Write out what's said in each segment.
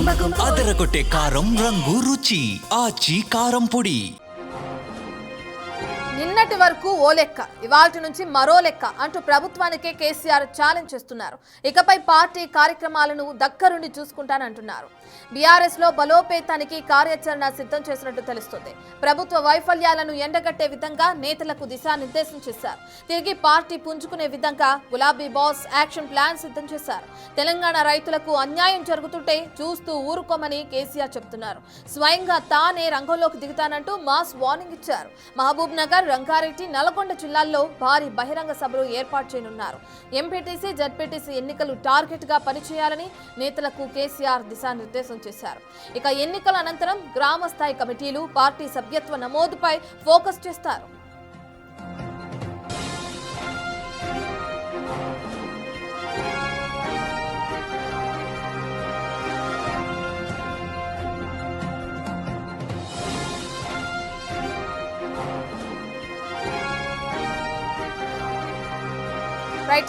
అదరగొట్టే కారం రంగు రుచి ఆచి కారం పొడి. నిన్నటి వరకు ఓ లెక్క, ఇవాల్టి నుంచి మరో లెక్క అంటూ ప్రభుత్వానికే కేసీఆర్ ఛాలెంజ్ చేస్తున్నారు. ఇకపై పార్టీ కార్యక్రమాలను దగ్గరుండి చూసుకుంటానంటున్నారు. బీఆర్ఎస్ లో బలోపేతానికి కార్యాచరణ సిద్ధం చేసినట్టు తెలుస్తుంది. ప్రభుత్వ వైఫల్యాలను ఎండగట్టే విధంగా నేతలకు దిశానిర్దేశం చేశారు. తిరిగి పార్టీ పుంజుకునే విధంగా గులాబీ బాస్ యాక్షన్ ప్లాన్ సిద్ధం చేశారు. తెలంగాణ రైతులకు అన్యాయం జరుగుతుంటే చూస్తూ ఊరుకోమని కేసీఆర్ చెప్తున్నారు. స్వయంగా తానే రంగంలోకి దిగుతానంటూ మాస్ వార్నింగ్ ఇచ్చారు. మహబూబ్ నగర్, రంగారెడ్డి, నల్గొండ జిల్లాల్లో భారీ బహిరంగ సభలు ఏర్పాటు చేయనున్నారు. ఎంపీటీసీ, జడ్పీటీసీ ఎన్నికలు టార్గెట్ గా పనిచేయాలని నేతలకు కేసీఆర్ దిశానిర్దేశం చేశారు. ఇక ఎన్నికల అనంతరం గ్రామ స్థాయి కమిటీలు పార్టీ సభ్యత్వ నమోదుపై ఫోకస్ చేస్తారు.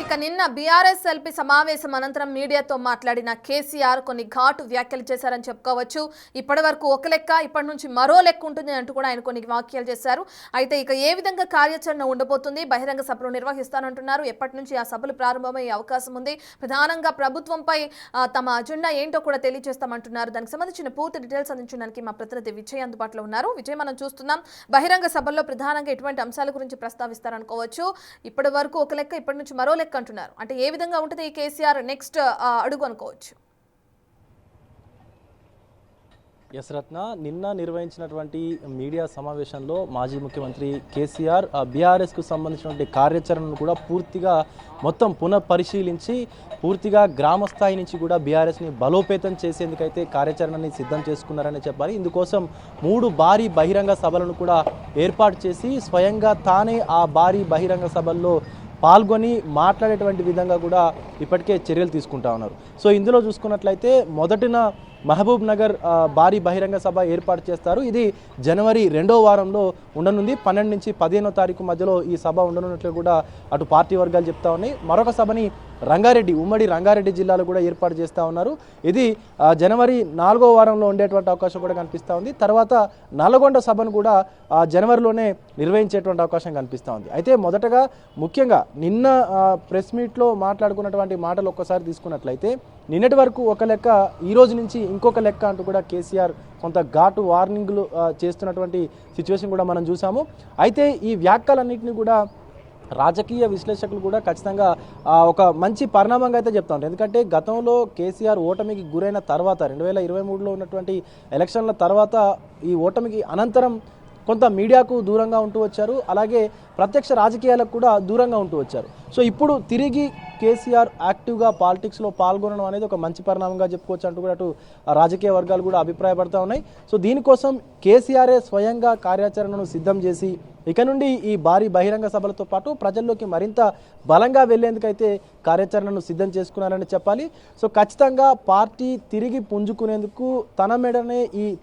ఇక నిన్న బీఆర్ఎస్ ఎల్పీ సమావేశం అనంతరం మీడియాతో మాట్లాడిన కేసీఆర్ కొన్ని ఘాటు వ్యాఖ్యలు చేశారని చెప్పుకోవచ్చు. ఇప్పటి వరకు ఒక లెక్క, ఇప్పటి నుంచి మరో లెక్క ఉంటుంది అంటూ కూడా ఆయన కొన్ని వ్యాఖ్యలు చేశారు. అయితే ఇక ఏ విధంగా కార్యాచరణ ఉండబోతుంది, బహిరంగ సభలు నిర్వహిస్తానంటున్నారు, ఎప్పటి నుంచి ఆ సభలు ప్రారంభమయ్యే అవకాశం ఉంది, ప్రధానంగా ప్రభుత్వంపై తమ అజెండా ఏంటో కూడా తెలియజేస్తామంటున్నారు. దానికి సంబంధించిన పూర్తి డీటెయిల్స్ అందించడానికి మా ప్రతినిధి విజయ్ అందుబాటులో ఉన్నారు. విజయ్, మనం చూస్తున్నాం బహిరంగ సభల్లో ప్రధానంగా ఎటువంటి అంశాల గురించి ప్రస్తావిస్తారనుకోవచ్చు. ఇప్పటి వరకు ఒక లెక్క, ఇప్పటి నుంచి మరో లెక్క అంటున్నారు. అంటే ఏ విధంగా ఉంటుంది ఈ కేసీఆర్ నెక్స్ట్ అడుగు అనుకోవచ్చు? ఎస్ రత్న, నిన్న నిర్వహించినటువంటి మీడియా సమావేశంలో మాజీ ముఖ్యమంత్రి కేసీఆర్ బీఆర్ఎస్కు సంబంధించినటువంటి కార్యాచరణను కూడా పూర్తిగా మొత్తం పునఃపరిశీలించి పూర్తిగా గ్రామ స్థాయి నుంచి కూడా బీఆర్ఎస్ని బలోపేతం చేసేందుకైతే కార్యాచరణని సిద్ధం చేసుకున్నారని చెప్పాలి. ఇందుకోసం 3 భారీ బహిరంగ సభలను కూడా ఏర్పాటు చేసి స్వయంగా తానే ఆ భారీ బహిరంగ సభల్లో పాల్గొని మాట్లాడేటువంటి విధంగా కూడా ఇప్పటికే చర్యలు తీసుకుంటా ఉన్నారు. సో ఇందులో చూసుకున్నట్లయితే మొదటిన మహబూబ్ నగర్ భారీ బహిరంగ సభ ఏర్పాటు చేస్తారు. ఇది జనవరి 2వ వారంలో ఉండనుంది. 12 నుంచి 15వ తారీఖు మధ్యలో ఈ సభ ఉండనున్నట్లు కూడా అటు పార్టీ వర్గాలు చెప్తా ఉన్నాయి. మరొక సభని రంగారెడ్డి, ఉమ్మడి రంగారెడ్డి జిల్లాలో కూడా ఏర్పాటు చేస్తూ ఉన్నారు. ఇది జనవరి 4వ వారంలో ఉండేటువంటి అవకాశం కూడా కనిపిస్తూ ఉంది. తర్వాత నల్గొండ సభను కూడా జనవరిలోనే నిర్వహించేటువంటి అవకాశం కనిపిస్తూ ఉంది. అయితే మొదటగా ముఖ్యంగా నిన్న ప్రెస్ మీట్లో మాట్లాడుకున్నటువంటి మాటలు ఒక్కసారి తీసుకున్నట్లయితే నిన్నటి వరకు ఒక లెక్క, ఈ రోజు నుంచి ఇంకొక లెక్క అంటూ కూడా కేసీఆర్ కొంత ఘాటు వార్నింగ్లు చేస్తున్నటువంటి సిచ్యువేషన్ కూడా మనం చూసాము. అయితే ఈ వ్యాఖ్యలన్నింటినీ కూడా రాజకీయ విశ్లేషకులు కూడా ఖచ్చితంగా ఒక మంచి పరిణామంగా అయితే చెప్తా ఉంటారు. ఎందుకంటే గతంలో కేసీఆర్ ఓటమికి గురైన తర్వాత 2023లో ఉన్నటువంటి ఎలక్షన్ల తర్వాత ఈ ఓటమికి అనంతరం కొంత మీడియాకు దూరంగా ఉంటూ వచ్చారు. అలాగే ప్రత్యక్ష రాజకీయాలకు కూడా దూరంగా ఉంటూ వచ్చారు. సో ఇప్పుడు తిరిగి కేసీఆర్ యాక్టివ్గా పాలిటిక్స్లో పాల్గొనడం అనేది ఒక మంచి పరిణామంగా చెప్పుకోవచ్చు అంటూ కూడా అటు రాజకీయ వర్గాలు కూడా అభిప్రాయపడతా ఉన్నాయి. సో దీనికోసం కేసీఆరే స్వయంగా కార్యాచరణను సిద్ధం చేసి ఇక నుండి ఈ భారీ బహిరంగ సభలతో పాటు ప్రజల్లోకి మరింత బలంగా వెళ్లేందుకైతే కార్యాచరణను సిద్ధం చేసుకున్నారని చెప్పాలి. సో ఖచ్చితంగా పార్టీ తిరిగి పుంజుకునేందుకు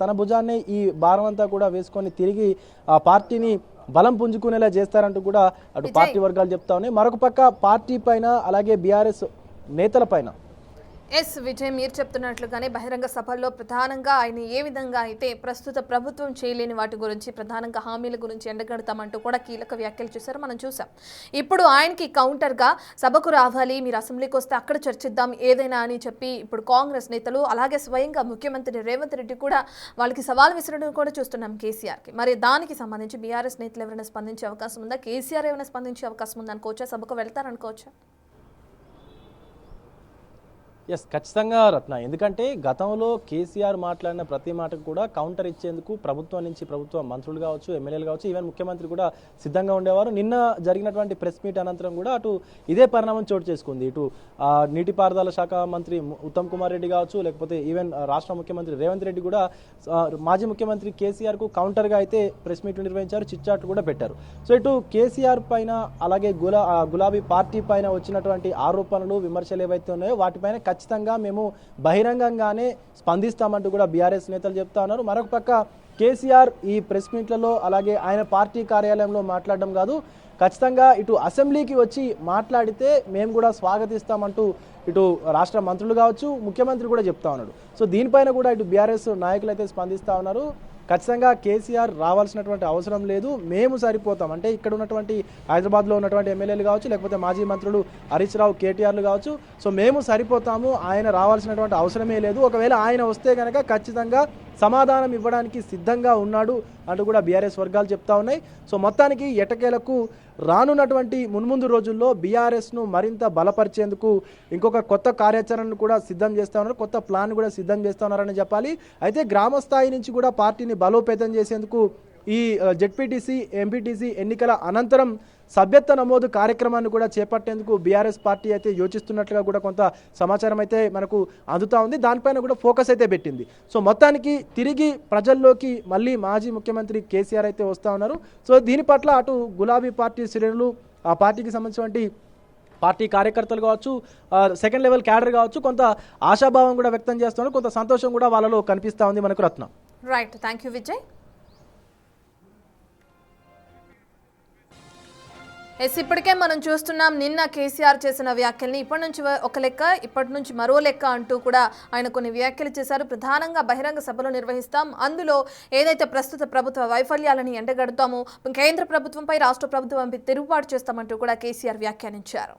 తన భుజాన్నే ఈ భారం అంతా కూడా వేసుకొని తిరిగి ఆ పార్టీని బలం పుంజుకునేలా చేస్తారంటూ కూడా అటు పార్టీ వర్గాలు చెప్తా ఉన్నాయి. మరొక పక్క పార్టీ పైన అలాగే బీఆర్ఎస్ నేతల పైన విజయ్, మీరు చెప్తున్నట్లుగానే బహిరంగ సభల్లో ప్రధానంగా ఆయన ఏ విధంగా అయితే ప్రస్తుత ప్రభుత్వం చేయలేని వాటి గురించి, ప్రధానంగా హామీల గురించి ఎండగడతామంటూ కూడా కీలక వ్యాఖ్యలు చేశారు, మనం చూసాం. ఇప్పుడు ఆయనకి కౌంటర్గా సభకు రావాలి, మీరు అసెంబ్లీకి వస్తే అక్కడ చర్చిద్దాం ఏదైనా అని చెప్పి ఇప్పుడు కాంగ్రెస్ నేతలు అలాగే స్వయంగా ముఖ్యమంత్రి రేవంత్ రెడ్డి కూడా వాళ్ళకి సవాల్ విసరడం కూడా చూస్తున్నాం కేసీఆర్కి. మరి దానికి సంబంధించి బీఆర్ఎస్ నేతలు ఎవరైనా స్పందించే అవకాశం ఉందా? కేసీఆర్ ఏమైనా స్పందించే అవకాశం ఉందా అనుకోవచ్చా? సభకు వెళ్తారనుకోవచ్చా? ఎస్, ఖచ్చితంగా రత్న. ఎందుకంటే గతంలో కేసీఆర్ మాట్లాడిన ప్రతి మాటకు కూడా కౌంటర్ ఇచ్చేందుకు ప్రభుత్వం నుంచి ప్రభుత్వ మంత్రులు కావచ్చు, ఎమ్మెల్యేలు కావచ్చు, ఈవెన్ ముఖ్యమంత్రి కూడా సిద్ధంగా ఉండేవారు. నిన్న జరిగినటువంటి ప్రెస్ మీట్ అనంతరం కూడా అటు ఇదే పరిణామం చోటు చేసుకుంది. ఇటు నీటిపారుదల శాఖ మంత్రి ఉత్తమ్ కుమార్ రెడ్డి కావచ్చు, లేకపోతే ఈవెన్ రాష్ట్ర ముఖ్యమంత్రి రేవంత్ రెడ్డి కూడా మాజీ ముఖ్యమంత్రి కేసీఆర్కు కౌంటర్గా అయితే ప్రెస్ మీట్లు నిర్వహించారు, చిట్చాట్లు కూడా పెట్టారు. సో ఇటు కేసీఆర్ పైన అలాగే గులాబీ పార్టీ పైన వచ్చినటువంటి ఆరోపణలు, విమర్శలు ఏవైతే ఉన్నాయో వాటిపైన ఖచ్చితంగా మేము బహిరంగంగానే స్పందిస్తామంటూ కూడా బీఆర్ఎస్ నేతలు చెప్తా ఉన్నారు. మరొక పక్క కేసీఆర్ ఈ ప్రెస్ మీట్లలో అలాగే ఆయన పార్టీ కార్యాలయంలో మాట్లాడడం కాదు, ఖచ్చితంగా ఇటు అసెంబ్లీకి వచ్చి మాట్లాడితే మేము కూడా స్వాగతిస్తామంటూ ఇటు రాష్ట్ర మంత్రులు కావచ్చు, ముఖ్యమంత్రి కూడా చెప్తా ఉన్నాడు. సో దీనిపైన కూడా ఇటు బీఆర్ఎస్ నాయకులు అయితే స్పందిస్తూ ఉన్నారు. ఖచ్చితంగా కేసీఆర్ రావాల్సినటువంటి అవసరం లేదు, మేము సరిపోతాం. అంటే ఇక్కడ ఉన్నటువంటి హైదరాబాద్లో ఉన్నటువంటి ఎమ్మెల్యేలు కావచ్చు, లేకపోతే మాజీ మంత్రులు హరీష్ రావు, కేటీఆర్లు కావచ్చు, సో మేము సరిపోతాము, ఆయన రావాల్సినటువంటి అవసరమే లేదు. ఒకవేళ ఆయన వస్తే కనుక ఖచ్చితంగా సమాధానం ఇవ్వడానికి సిద్ధంగా ఉన్నాడు అంటూ కూడా బీఆర్ఎస్ వర్గాలు చెప్తా ఉన్నాయి. సో మొత్తానికి ఎటకేలకు రానున్నటువంటి మున్ముందు రోజుల్లో బీఆర్ఎస్ను మరింత బలపరిచేందుకు ఇంకొక కొత్త కార్యాచరణను కూడా సిద్ధం చేస్తూ ఉన్నారు, కొత్త ప్లాన్ కూడా సిద్ధం చేస్తూ ఉన్నారని చెప్పాలి. అయితే గ్రామ స్థాయి నుంచి కూడా పార్టీని బలోపేతం చేసేందుకు ఈ జెడ్పీటీసీ, ఎంపీటీసీ ఎన్నికల అనంతరం సభ్యత్వ నమోదు కార్యక్రమాన్ని కూడా చేపట్టేందుకు బీఆర్ఎస్ పార్టీ అయితే యోచిస్తున్నట్లుగా కూడా కొంత సమాచారం అయితే మనకు అందుతూ ఉంది. దానిపైన కూడా ఫోకస్ అయితే పెట్టింది. సో మొత్తానికి తిరిగి ప్రజల్లోకి మళ్ళీ మాజీ ముఖ్యమంత్రి కేసీఆర్ అయితే వస్తూ ఉన్నారు. సో దీని పట్ల అటు గులాబీ పార్టీ శ్రేణులు, ఆ పార్టీకి సంబంధించినటువంటి పార్టీ కార్యకర్తలు కావచ్చు, సెకండ్ లెవెల్ క్యాడర్ కావచ్చు, కొంత ఆశాభావం కూడా వ్యక్తం చేస్తున్నారు, కొంత సంతోషం కూడా వాళ్ళలో కనిపిస్తూ ఉంది మనకు. Ratnam. Right, thank you Vijay. ఇప్పటికే మనం చూస్తున్నాం నిన్న కేసీఆర్ చేసిన వ్యాఖ్యల్ని. ఇప్పటి నుంచి ఒక లెక్క, ఇప్పటి నుంచి మరో లెక్క అంటూ కూడా ఆయన కొన్ని వ్యాఖ్యలు చేశారు. ప్రధానంగా బహిరంగ సభలు నిర్వహిస్తాం, అందులో ఏదైతే ప్రస్తుత ప్రభుత్వ వైఫల్యాలని ఎండగడతామో కేంద్ర ప్రభుత్వంపై, రాష్ట్ర ప్రభుత్వంపై తిరుగుబాటు చేస్తామంటూ కూడా కేసీఆర్ వ్యాఖ్యానించారు.